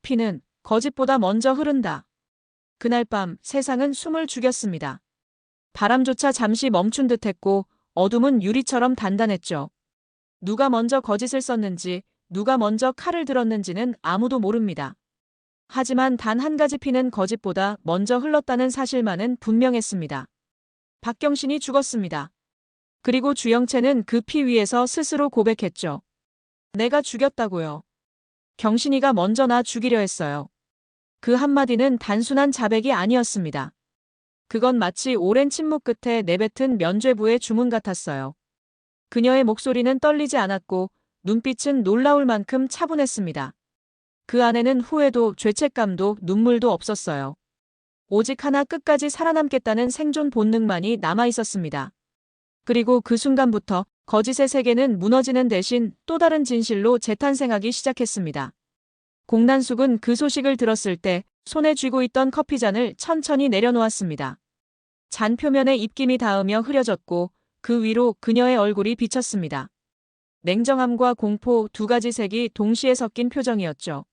피는 거짓보다 먼저 흐른다. 그날 밤 세상은 숨을 죽였습니다. 바람조차 잠시 멈춘 듯했고 어둠은 유리처럼 단단했죠. 누가 먼저 거짓을 썼는지, 누가 먼저 칼을 들었는지는 아무도 모릅니다. 하지만 단 한 가지 피는 거짓보다 먼저 흘렀다는 사실만은 분명했습니다. 박경신이 죽었습니다. 그리고 주영채는 그 피 위에서 스스로 고백했죠. 내가 죽였다고요. 경신이가 먼저 나 죽이려 했어요. 그 한마디는 단순한 자백이 아니었습니다. 그건 마치 오랜 침묵 끝에 내뱉은 면죄부의 주문 같았어요. 그녀의 목소리는 떨리지 않았고 눈빛은 놀라울 만큼 차분했습니다. 그 안에는 후회도 죄책감도 눈물도 없었어요. 오직 하나 끝까지 살아남겠다는 생존 본능만이 남아 있었습니다. 그리고 그 순간부터 거짓의 세계는 무너지는 대신 또 다른 진실로 재탄생하기 시작했습니다. 공난숙은 그 소식을 들었을 때 손에 쥐고 있던 커피잔을 천천히 내려놓았습니다. 잔 표면에 입김이 닿으며 흐려졌고 그 위로 그녀의 얼굴이 비쳤습니다. 냉정함과 공포 두 가지 색이 동시에 섞인 표정이었죠.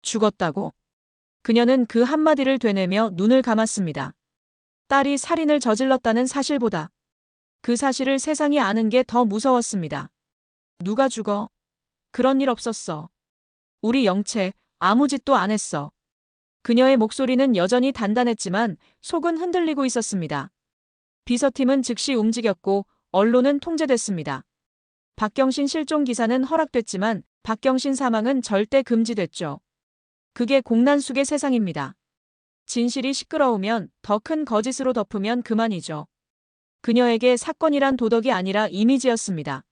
죽었다고. 그녀는 그 한마디를 되뇌며 눈을 감았습니다. 딸이 살인을 저질렀다는 사실보다 그 사실을 세상이 아는 게 더 무서웠습니다. 누가 죽어? 그런 일 없었어. 우리 영채 아무 짓도 안 했어. 그녀의 목소리는 여전히 단단했지만 속은 흔들리고 있었습니다. 비서팀은 즉시 움직였고 언론은 통제됐습니다. 박경신 실종 기사는 허락됐지만 박경신 사망은 절대 금지됐죠. 그게 공난숙의 세상입니다. 진실이 시끄러우면 더 큰 거짓으로 덮으면 그만이죠. 그녀에게 사건이란 도덕이 아니라 이미지였습니다.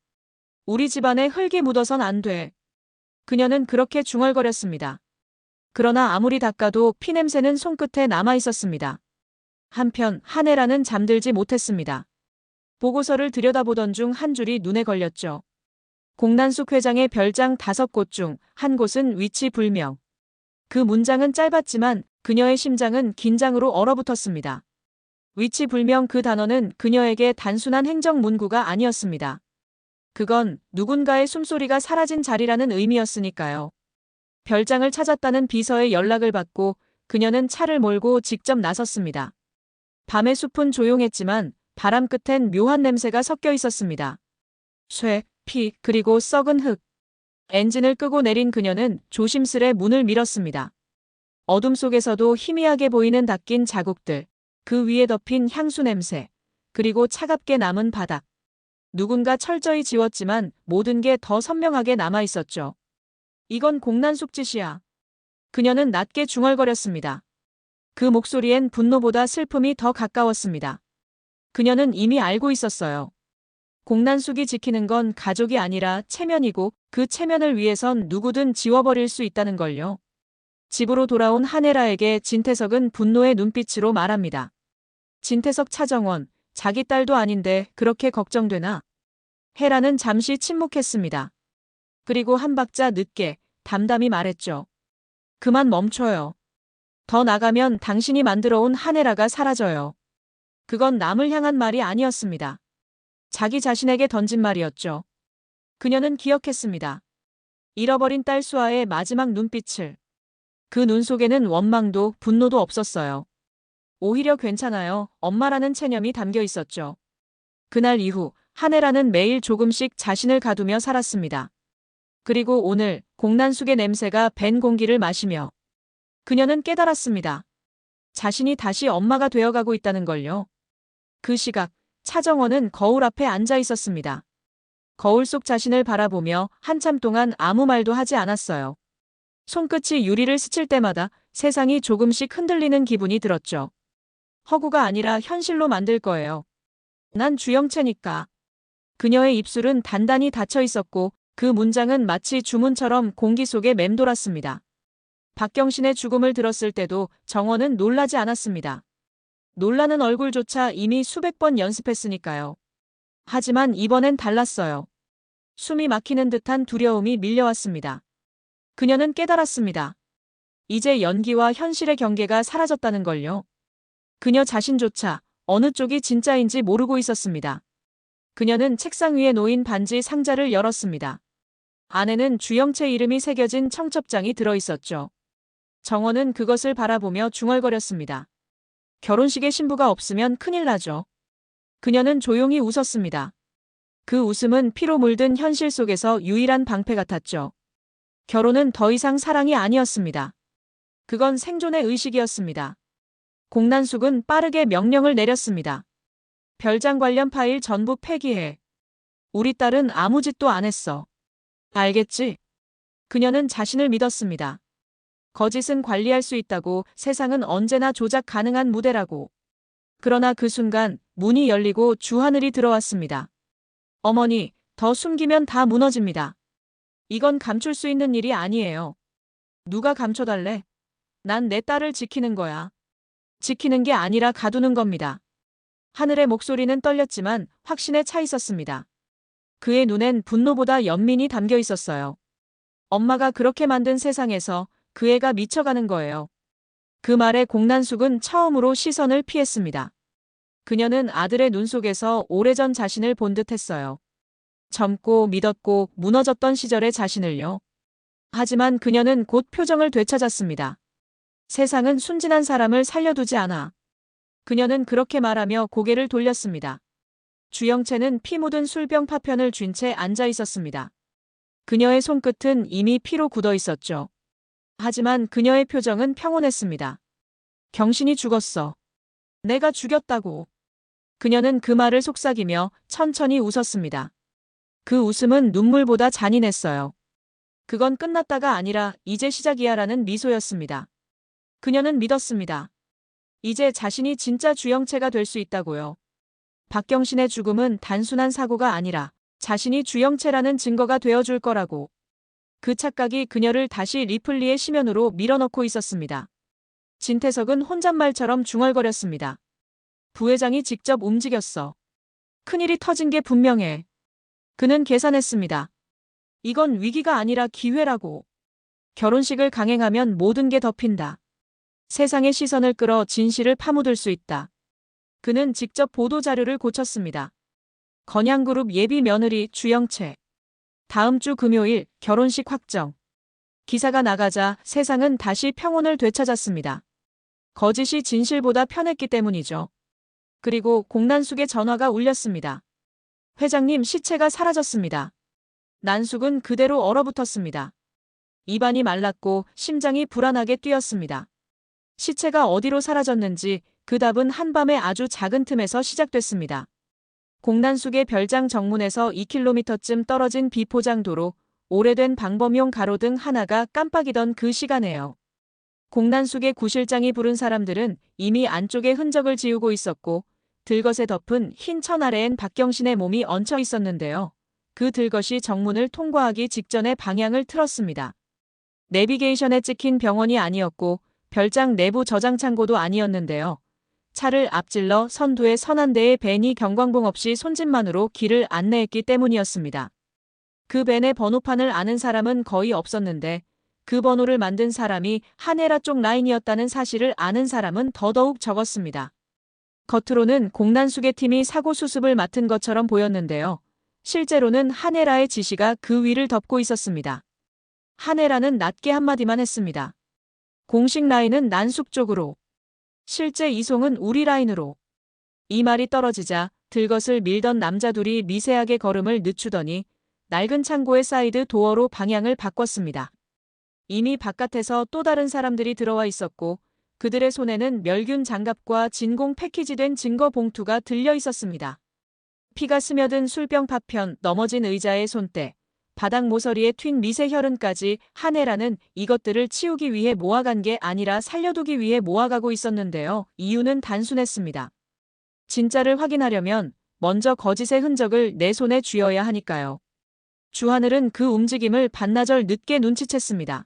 우리 집안에 흙이 묻어선 안 돼. 그녀는 그렇게 중얼거렸습니다. 그러나 아무리 닦아도 피냄새는 손끝에 남아 있었습니다. 한편 한혜라는 잠들지 못했습니다. 보고서를 들여다보던 중 한 줄이 눈에 걸렸죠. 공난숙 회장의 별장 5곳 중 한 곳은 위치 불명. 그 문장은 짧았지만 그녀의 심장은 긴장으로 얼어붙었습니다. 위치 불명 그 단어는 그녀에게 단순한 행정 문구가 아니었습니다. 그건 누군가의 숨소리가 사라진 자리라는 의미였으니까요. 별장을 찾았다는 비서의 연락을 받고 그녀는 차를 몰고 직접 나섰습니다. 밤의 숲은 조용했지만 바람 끝엔 묘한 냄새가 섞여 있었습니다. 쇠, 피, 그리고 썩은 흙. 엔진을 끄고 내린 그녀는 조심스레 문을 밀었습니다. 어둠 속에서도 희미하게 보이는 닦인 자국들, 그 위에 덮인 향수 냄새, 그리고 차갑게 남은 바닥. 누군가 철저히 지웠지만 모든 게 더 선명하게 남아 있었죠. 이건 공난숙 짓이야. 그녀는 낮게 중얼거렸습니다. 그 목소리엔 분노보다 슬픔이 더 가까웠습니다. 그녀는 이미 알고 있었어요. 공난숙이 지키는 건 가족이 아니라 체면이고 그 체면을 위해선 누구든 지워버릴 수 있다는 걸요. 집으로 돌아온 한혜라에게 진태석은 분노의 눈빛으로 말합니다. 진태석 차정원, 자기 딸도 아닌데 그렇게 걱정되나? 혜라는 잠시 침묵했습니다. 그리고 한 박자 늦게 담담히 말했죠. 그만 멈춰요. 더 나가면 당신이 만들어온 한혜라가 사라져요. 그건 남을 향한 말이 아니었습니다. 자기 자신에게 던진 말이었죠. 그녀는 기억했습니다. 잃어버린 딸 수아의 마지막 눈빛을. 그 눈 속에는 원망도 분노도 없었어요. 오히려 괜찮아요. 엄마라는 체념이 담겨 있었죠. 그날 이후 한혜라는 매일 조금씩 자신을 가두며 살았습니다. 그리고 오늘 공난숙의 냄새가 밴 공기를 마시며 그녀는 깨달았습니다. 자신이 다시 엄마가 되어가고 있다는 걸요. 그 시각 차정원은 거울 앞에 앉아 있었습니다. 거울 속 자신을 바라보며 한참 동안 아무 말도 하지 않았어요. 손끝이 유리를 스칠 때마다 세상이 조금씩 흔들리는 기분이 들었죠. 허구가 아니라 현실로 만들 거예요. 난 주영채니까. 그녀의 입술은 단단히 닫혀 있었고 그 문장은 마치 주문처럼 공기 속에 맴돌았습니다. 박경신의 죽음을 들었을 때도 정원은 놀라지 않았습니다. 놀라는 얼굴조차 이미 수백 번 연습했으니까요. 하지만 이번엔 달랐어요. 숨이 막히는 듯한 두려움이 밀려왔습니다. 그녀는 깨달았습니다. 이제 연기와 현실의 경계가 사라졌다는 걸요. 그녀 자신조차 어느 쪽이 진짜인지 모르고 있었습니다. 그녀는 책상 위에 놓인 반지 상자를 열었습니다. 안에는 주영채 이름이 새겨진 청첩장이 들어있었죠. 정원은 그것을 바라보며 중얼거렸습니다. 결혼식에 신부가 없으면 큰일 나죠. 그녀는 조용히 웃었습니다. 그 웃음은 피로 물든 현실 속에서 유일한 방패 같았죠. 결혼은 더 이상 사랑이 아니었습니다. 그건 생존의 의식이었습니다. 공난숙은 빠르게 명령을 내렸습니다. 별장 관련 파일 전부 폐기해. 우리 딸은 아무 짓도 안 했어. 알겠지? 그녀는 자신을 믿었습니다. 거짓은 관리할 수 있다고, 세상은 언제나 조작 가능한 무대라고. 그러나 그 순간 문이 열리고 주하늘이 들어왔습니다. 어머니, 더 숨기면 다 무너집니다. 이건 감출 수 있는 일이 아니에요. 누가 감춰달래? 난 내 딸을 지키는 거야. 지키는 게 아니라 가두는 겁니다. 하늘의 목소리는 떨렸지만 확신에 차 있었습니다. 그의 눈엔 분노보다 연민이 담겨 있었어요. 엄마가 그렇게 만든 세상에서 그 애가 미쳐가는 거예요. 그 말에 공난숙은 처음으로 시선을 피했습니다. 그녀는 아들의 눈 속에서 오래전 자신을 본 듯했어요. 젊고 믿었고 무너졌던 시절의 자신을요. 하지만 그녀는 곧 표정을 되찾았습니다. 세상은 순진한 사람을 살려두지 않아. 그녀는 그렇게 말하며 고개를 돌렸습니다. 주영채는 피 묻은 술병 파편을 쥔 채 앉아 있었습니다. 그녀의 손끝은 이미 피로 굳어 있었죠. 하지만 그녀의 표정은 평온했습니다. 경신이 죽었어. 내가 죽였다고. 그녀는 그 말을 속삭이며 천천히 웃었습니다. 그 웃음은 눈물보다 잔인했어요. 그건 끝났다가 아니라 이제 시작이야라는 미소였습니다. 그녀는 믿었습니다. 이제 자신이 진짜 주영채가 될 수 있다고요. 박경신의 죽음은 단순한 사고가 아니라 자신이 주영채라는 증거가 되어줄 거라고. 그 착각이 그녀를 다시 리플리의 심연으로 밀어넣고 있었습니다. 진태석은 혼잣말처럼 중얼거렸습니다. 부회장이 직접 움직였어. 큰일이 터진 게 분명해. 그는 계산했습니다. 이건 위기가 아니라 기회라고. 결혼식을 강행하면 모든 게 덮인다. 세상의 시선을 끌어 진실을 파묻을 수 있다. 그는 직접 보도자료를 고쳤습니다. 건양그룹 예비 며느리 주영채. 다음 주 금요일 결혼식 확정. 기사가 나가자 세상은 다시 평온을 되찾았습니다. 거짓이 진실보다 편했기 때문이죠. 그리고 공난숙의 전화가 울렸습니다. 회장님, 시체가 사라졌습니다. 난숙은 그대로 얼어붙었습니다. 입안이 말랐고 심장이 불안하게 뛰었습니다. 시체가 어디로 사라졌는지 그 답은 한밤의 아주 작은 틈에서 시작됐습니다. 공난숙의 별장 정문에서 2km쯤 떨어진 비포장 도로, 오래된 방범용 가로등 하나가 깜빡이던 그 시간에요. 공난숙의 구실장이 부른 사람들은 이미 안쪽에 흔적을 지우고 있었고 들것에 덮은 흰 천 아래엔 박경신의 몸이 얹혀 있었는데요. 그 들것이 정문을 통과하기 직전에 방향을 틀었습니다. 내비게이션에 찍힌 병원이 아니었고 별장 내부 저장 창고도 아니었는데요. 차를 앞질러 선두에 선 한 대의 벤이 경광봉 없이 손짓만으로 길을 안내했기 때문이었습니다. 그 벤의 번호판을 아는 사람은 거의 없었는데 그 번호를 만든 사람이 한혜라 쪽 라인이었다는 사실을 아는 사람은 더더욱 적었습니다. 겉으로는 공난숙의 팀이 사고 수습을 맡은 것처럼 보였는데요. 실제로는 한혜라의 지시가 그 위를 덮고 있었습니다. 한혜라는 낮게 한마디만 했습니다. 공식 라인은 난숙 쪽으로. 실제 이송은 우리 라인으로. 이 말이 떨어지자 들것을 밀던 남자 둘이 미세하게 걸음을 늦추더니 낡은 창고의 사이드 도어로 방향을 바꿨습니다. 이미 바깥에서 또 다른 사람들이 들어와 있었고 그들의 손에는 멸균 장갑과 진공 패키지된 증거 봉투가 들려 있었습니다. 피가 스며든 술병 파편, 넘어진 의자의 손대, 바닥 모서리에 튄 미세 혈흔까지 한혜라는 이것들을 치우기 위해 모아간 게 아니라 살려두기 위해 모아가고 있었는데요. 이유는 단순했습니다. 진짜를 확인하려면 먼저 거짓의 흔적을 내 손에 쥐어야 하니까요. 주하늘은 그 움직임을 반나절 늦게 눈치챘습니다.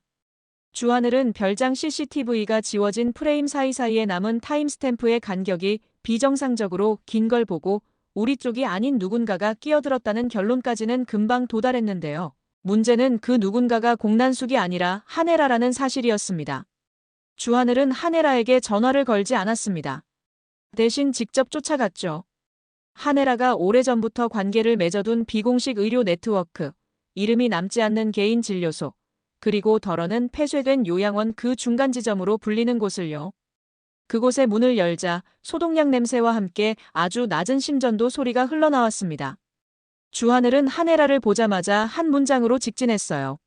주하늘은 별장 CCTV가 지워진 프레임 사이사이에 남은 타임스탬프의 간격이 비정상적으로 긴 걸 보고 우리 쪽이 아닌 누군가가 끼어들었다는 결론까지는 금방 도달했는데요. 문제는 그 누군가가 공난숙이 아니라 한혜라라는 사실이었습니다. 주하늘은 한혜라에게 전화를 걸지 않았습니다. 대신 직접 쫓아갔죠. 한혜라가 오래전부터 관계를 맺어둔 비공식 의료 네트워크, 이름이 남지 않는 개인 진료소, 그리고 덜어는 폐쇄된 요양원 그 중간 지점으로 불리는 곳을요. 그곳의 문을 열자 소독약 냄새와 함께 아주 낮은 심전도 소리가 흘러나왔습니다. 주하늘은 하네라를 보자마자 한 문장으로 직진했어요.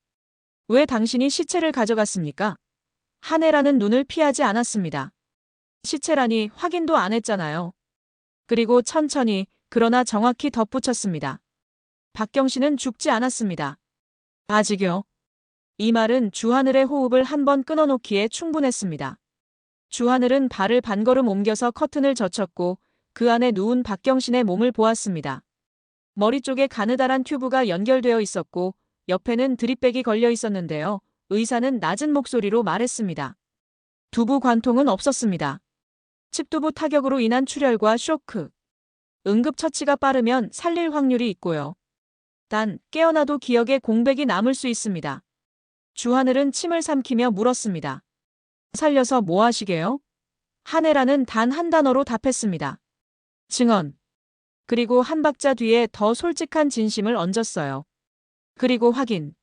왜 당신이 시체를 가져갔습니까? 하네라는 눈을 피하지 않았습니다. 시체라니 확인도 안 했잖아요. 그리고 천천히 그러나 정확히 덧붙였습니다. 박경신은 죽지 않았습니다. 아직요. 이 말은 주하늘의 호흡을 한 번 끊어놓기에 충분했습니다. 주하늘은 발을 반걸음 옮겨서 커튼을 젖혔고 그 안에 누운 박경신의 몸을 보았습니다. 머리 쪽에 가느다란 튜브가 연결되어 있었고 옆에는 드립백이 걸려 있었는데요. 의사는 낮은 목소리로 말했습니다. 두부 관통은 없었습니다. 칩두부 타격으로 인한 출혈과 쇼크. 응급처치가 빠르면 살릴 확률이 있고요. 단 깨어나도 기억에 공백이 남을 수 있습니다. 주하늘은 침을 삼키며 물었습니다. 살려서 뭐 하시게요? 하네라는 단 한 단어로 답했습니다. 증언. 그리고 한 박자 뒤에 더 솔직한 진심을 얹었어요. 그리고 확인.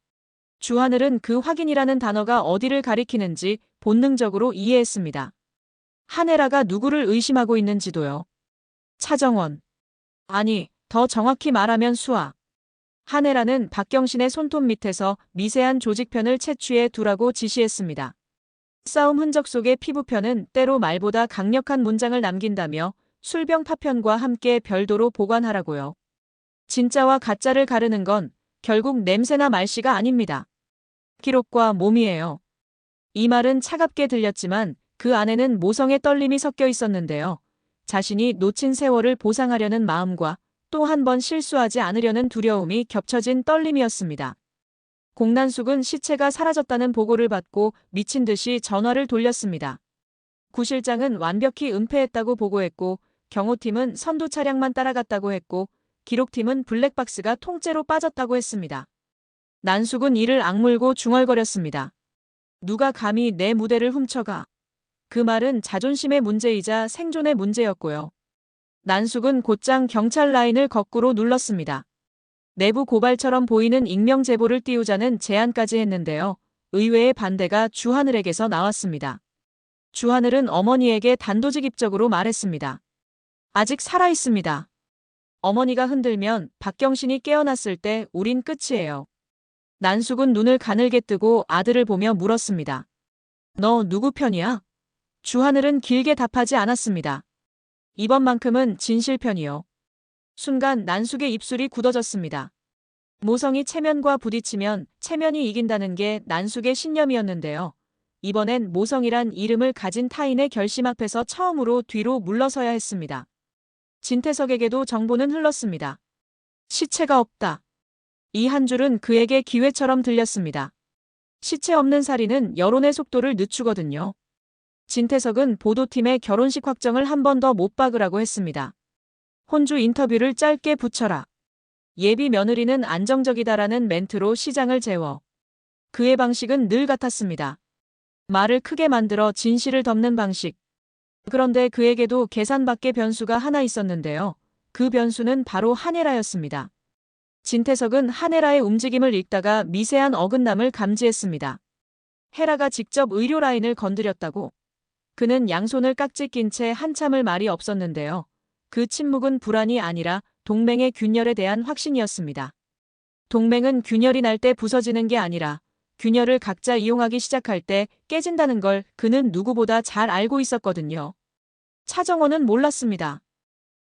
주하늘은 그 확인이라는 단어가 어디를 가리키는지 본능적으로 이해했습니다. 하네라가 누구를 의심하고 있는지도요. 차정원. 아니, 더 정확히 말하면 수아. 하네라는 박경신의 손톱 밑에서 미세한 조직편을 채취해 두라고 지시했습니다. 싸움 흔적 속의 피부편은 때로 말보다 강력한 문장을 남긴다며 술병 파편과 함께 별도로 보관하라고요. 진짜와 가짜를 가르는 건 결국 냄새나 말씨가 아닙니다. 기록과 몸이에요. 이 말은 차갑게 들렸지만 그 안에는 모성의 떨림이 섞여 있었는데요. 자신이 놓친 세월을 보상하려는 마음과 또 한 번 실수하지 않으려는 두려움이 겹쳐진 떨림이었습니다. 공난숙은 시체가 사라졌다는 보고를 받고 미친 듯이 전화를 돌렸습니다. 구실장은 완벽히 은폐했다고 보고했고 경호팀은 선두 차량만 따라갔다고 했고 기록팀은 블랙박스가 통째로 빠졌다고 했습니다. 난숙은 이를 악물고 중얼거렸습니다. 누가 감히 내 무대를 훔쳐가. 그 말은 자존심의 문제이자 생존의 문제였고요. 난숙은 곧장 경찰 라인을 거꾸로 눌렀습니다. 내부 고발처럼 보이는 익명 제보를 띄우자는 제안까지 했는데요. 의외의 반대가 주하늘에게서 나왔습니다. 주하늘은 어머니에게 단도직입적으로 말했습니다. 아직 살아있습니다. 어머니가 흔들면 박경신이 깨어났을 때 우린 끝이에요. 난숙은 눈을 가늘게 뜨고 아들을 보며 물었습니다. 너 누구 편이야? 주하늘은 길게 답하지 않았습니다. 이번만큼은 진실 편이요. 순간 난숙의 입술이 굳어졌습니다. 모성이 체면과 부딪히면 체면이 이긴다는 게 난숙의 신념이었는데요. 이번엔 모성이란 이름을 가진 타인의 결심 앞에서 처음으로 뒤로 물러서야 했습니다. 진태석에게도 정보는 흘렀습니다. 시체가 없다. 이 한 줄은 그에게 기회처럼 들렸습니다. 시체 없는 살인은 여론의 속도를 늦추거든요. 진태석은 보도팀의 결혼식 확정을 한 번 더 못 박으라고 했습니다. 혼주 인터뷰를 짧게 붙여라. 예비 며느리는 안정적이다라는 멘트로 시장을 재워. 그의 방식은 늘 같았습니다. 말을 크게 만들어 진실을 덮는 방식. 그런데 그에게도 계산 밖의 변수가 하나 있었는데요. 그 변수는 바로 하네라였습니다. 진태석은 하네라의 움직임을 읽다가 미세한 어긋남을 감지했습니다. 헤라가 직접 의료 라인을 건드렸다고. 그는 양손을 깍지 낀 채 한참을 말이 없었는데요. 그 침묵은 불안이 아니라 동맹의 균열에 대한 확신이었습니다. 동맹은 균열이 날 때 부서지는 게 아니라 균열을 각자 이용하기 시작할 때 깨진다는 걸 그는 누구보다 잘 알고 있었거든요. 차정원은 몰랐습니다.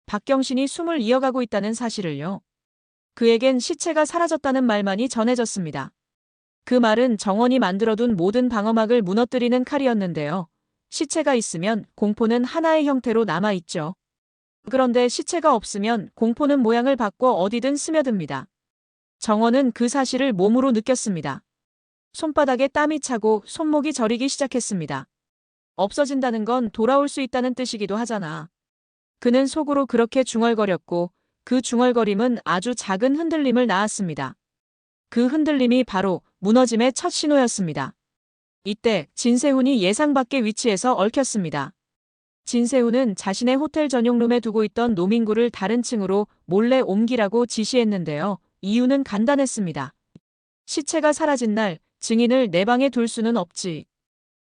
박경신이 숨을 이어가고 있다는 사실을요. 그에겐 시체가 사라졌다는 말만이 전해졌습니다. 그 말은 정원이 만들어둔 모든 방어막을 무너뜨리는 칼이었는데요. 시체가 있으면 공포는 하나의 형태로 남아있죠. 그런데 시체가 없으면 공포는 모양을 바꿔 어디든 스며듭니다. 정원은 그 사실을 몸으로 느꼈습니다. 손바닥에 땀이 차고 손목이 저리기 시작했습니다. 없어진다는 건 돌아올 수 있다는 뜻이기도 하잖아. 그는 속으로 그렇게 중얼거렸고 그 중얼거림은 아주 작은 흔들림을 낳았습니다. 그 흔들림이 바로 무너짐의 첫 신호였습니다. 이때 진세훈이 예상 밖의 위치에서 얽혔습니다. 진세훈은 자신의 호텔 전용룸에 두고 있던 노민구를 다른 층으로 몰래 옮기라고 지시했는데요. 이유는 간단했습니다. 시체가 사라진 날 증인을 내 방에 둘 수는 없지.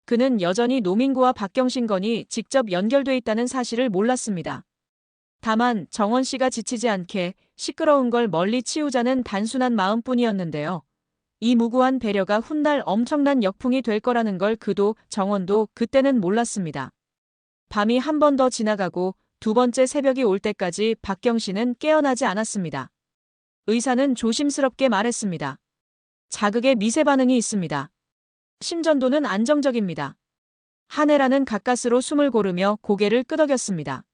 그는 여전히 노민구와 박경신 건이 직접 연결돼 있다는 사실을 몰랐습니다. 다만 정원 씨가 지치지 않게 시끄러운 걸 멀리 치우자는 단순한 마음뿐이었는데요. 이 무고한 배려가 훗날 엄청난 역풍이 될 거라는 걸 그도 정원도 그때는 몰랐습니다. 밤이 한 번 더 지나가고 두 번째 새벽이 올 때까지 박경신은 깨어나지 않았습니다. 의사는 조심스럽게 말했습니다. 자극에 미세 반응이 있습니다. 심전도는 안정적입니다. 한혜라는 가까스로 숨을 고르며 고개를 끄덕였습니다.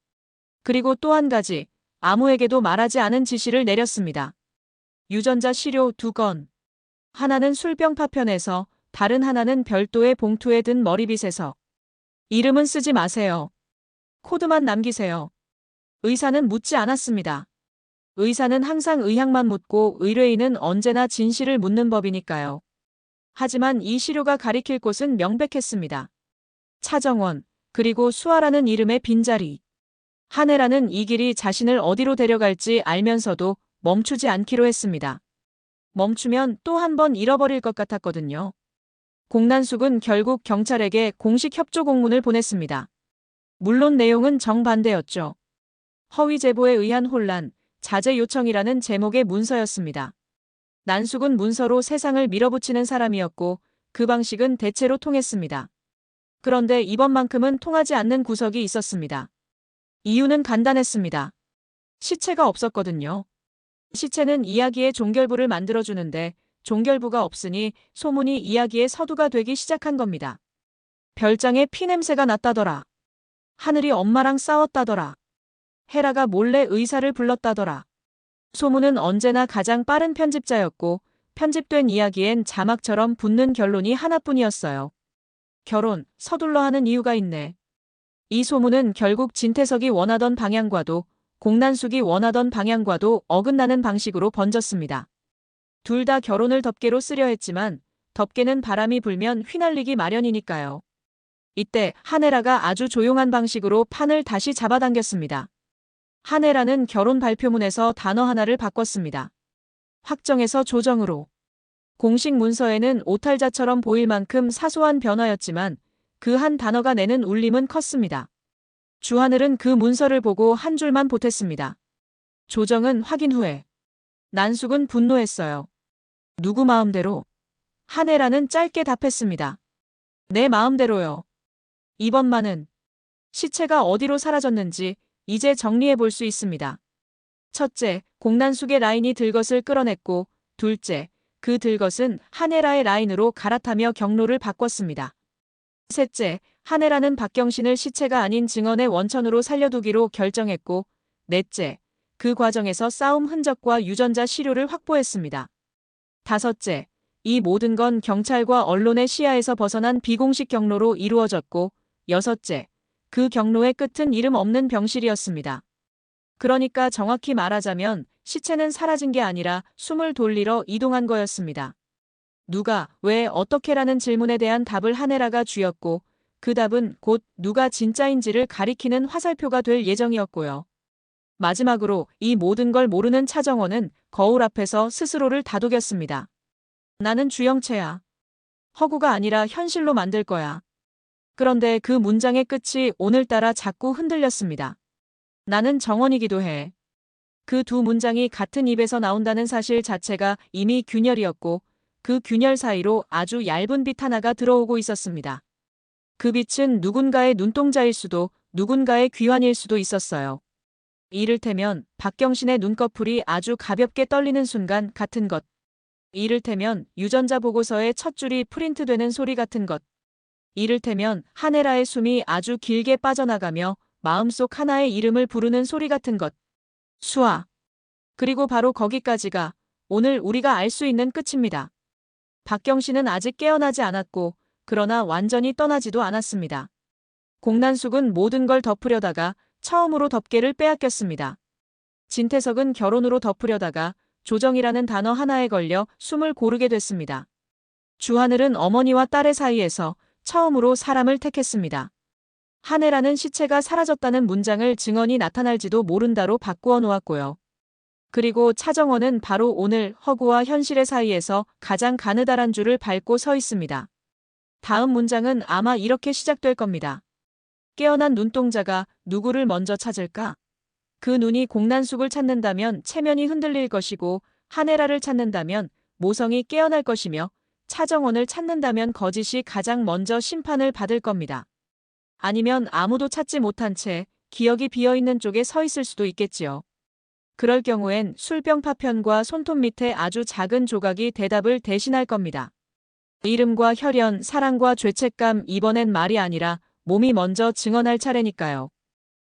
그리고 또 한 가지, 아무에게도 말하지 않은 지시를 내렸습니다. 유전자 시료 2건. 하나는 술병 파편에서, 다른 하나는 별도의 봉투에 든 머리빗에서. 이름은 쓰지 마세요. 코드만 남기세요. 의사는 묻지 않았습니다. 의사는 항상 의학만 묻고 의뢰인은 언제나 진실을 묻는 법이니까요. 하지만 이 시료가 가리킬 곳은 명백했습니다. 차정원, 그리고 수아라는 이름의 빈자리. 한혜라는 이 길이 자신을 어디로 데려갈지 알면서도 멈추지 않기로 했습니다. 멈추면 또 한 번 잃어버릴 것 같았거든요. 공난숙은 결국 경찰에게 공식 협조 공문을 보냈습니다. 물론 내용은 정반대였죠. 허위 제보에 의한 혼란, 자제 요청이라는 제목의 문서였습니다. 난숙은 문서로 세상을 밀어붙이는 사람이었고 그 방식은 대체로 통했습니다. 그런데 이번만큼은 통하지 않는 구석이 있었습니다. 이유는 간단했습니다. 시체가 없었거든요. 시체는 이야기의 종결부를 만들어주는데 종결부가 없으니 소문이 이야기의 서두가 되기 시작한 겁니다. 별장에 피냄새가 났다더라. 하늘이 엄마랑 싸웠다더라. 헤라가 몰래 의사를 불렀다더라. 소문은 언제나 가장 빠른 편집자였고 편집된 이야기엔 자막처럼 붙는 결론이 하나뿐이었어요. 결혼, 서둘러 하는 이유가 있네. 이 소문은 결국 진태석이 원하던 방향과도 공난숙이 원하던 방향과도 어긋나는 방식으로 번졌습니다. 둘 다 결혼을 덮개로 쓰려 했지만 덮개는 바람이 불면 휘날리기 마련이니까요. 이때 한혜라가 아주 조용한 방식으로 판을 다시 잡아당겼습니다. 한혜라는 결혼 발표문에서 단어 하나를 바꿨습니다. 확정에서 조정으로. 공식 문서에는 오탈자처럼 보일 만큼 사소한 변화였지만 그 한 단어가 내는 울림은 컸습니다. 주하늘은 그 문서를 보고 한 줄만 보탰습니다. 조정은 확인 후에. 난숙은 분노했어요. 누구 마음대로? 한혜라는 짧게 답했습니다. 내 마음대로요. 이번만은 시체가 어디로 사라졌는지 이제 정리해 볼 수 있습니다. 첫째, 공난숙의 라인이 들것을 끌어냈고 둘째, 그 들것은 한혜라의 라인으로 갈아타며 경로를 바꿨습니다. 셋째, 한혜라는 박경신을 시체가 아닌 증언의 원천으로 살려두기로 결정했고 넷째, 그 과정에서 싸움 흔적과 유전자 시료를 확보했습니다. 다섯째, 이 모든 건 경찰과 언론의 시야에서 벗어난 비공식 경로로 이루어졌고 여섯째, 그 경로의 끝은 이름 없는 병실이었습니다. 그러니까 정확히 말하자면 시체는 사라진 게 아니라 숨을 돌리러 이동한 거였습니다. 누가, 왜, 어떻게라는 질문에 대한 답을 한혜라가 쥐었고 그 답은 곧 누가 진짜인지를 가리키는 화살표가 될 예정이었고요. 마지막으로 이 모든 걸 모르는 차정원은 거울 앞에서 스스로를 다독였습니다. 나는 주영채야. 허구가 아니라 현실로 만들 거야. 그런데 그 문장의 끝이 오늘따라 자꾸 흔들렸습니다. 나는 정원이기도 해. 그 두 문장이 같은 입에서 나온다는 사실 자체가 이미 균열이었고 그 균열 사이로 아주 얇은 빛 하나가 들어오고 있었습니다. 그 빛은 누군가의 눈동자일 수도 누군가의 귀환일 수도 있었어요. 이를테면 박경신의 눈꺼풀이 아주 가볍게 떨리는 순간 같은 것. 이를테면 유전자 보고서의 첫 줄이 프린트되는 소리 같은 것. 이를테면 한혜라의 숨이 아주 길게 빠져나가며 마음속 하나의 이름을 부르는 소리 같은 것. 수아. 그리고 바로 거기까지가 오늘 우리가 알 수 있는 끝입니다. 박경신은 아직 깨어나지 않았고 그러나 완전히 떠나지도 않았습니다. 공난숙은 모든 걸 덮으려다가 처음으로 덮개를 빼앗겼습니다. 진태석은 결혼으로 덮으려다가 조정이라는 단어 하나에 걸려 숨을 고르게 됐습니다. 주하늘은 어머니와 딸의 사이에서 처음으로 사람을 택했습니다. 한혜라는 시체가 사라졌다는 문장을 증언이 나타날지도 모른다로 바꾸어 놓았고요. 그리고 차정원은 바로 오늘 허구와 현실의 사이에서 가장 가느다란 줄을 밟고 서 있습니다. 다음 문장은 아마 이렇게 시작될 겁니다. 깨어난 눈동자가 누구를 먼저 찾을까? 그 눈이 공난숙을 찾는다면 체면이 흔들릴 것이고 한혜라를 찾는다면 모성이 깨어날 것이며 차정원을 찾는다면 거짓이 가장 먼저 심판을 받을 겁니다. 아니면 아무도 찾지 못한 채 기억이 비어있는 쪽에 서 있을 수도 있겠지요. 그럴 경우엔 술병 파편과 손톱 밑에 아주 작은 조각이 대답을 대신할 겁니다. 이름과 혈연, 사랑과 죄책감, 이번엔 말이 아니라 몸이 먼저 증언할 차례니까요.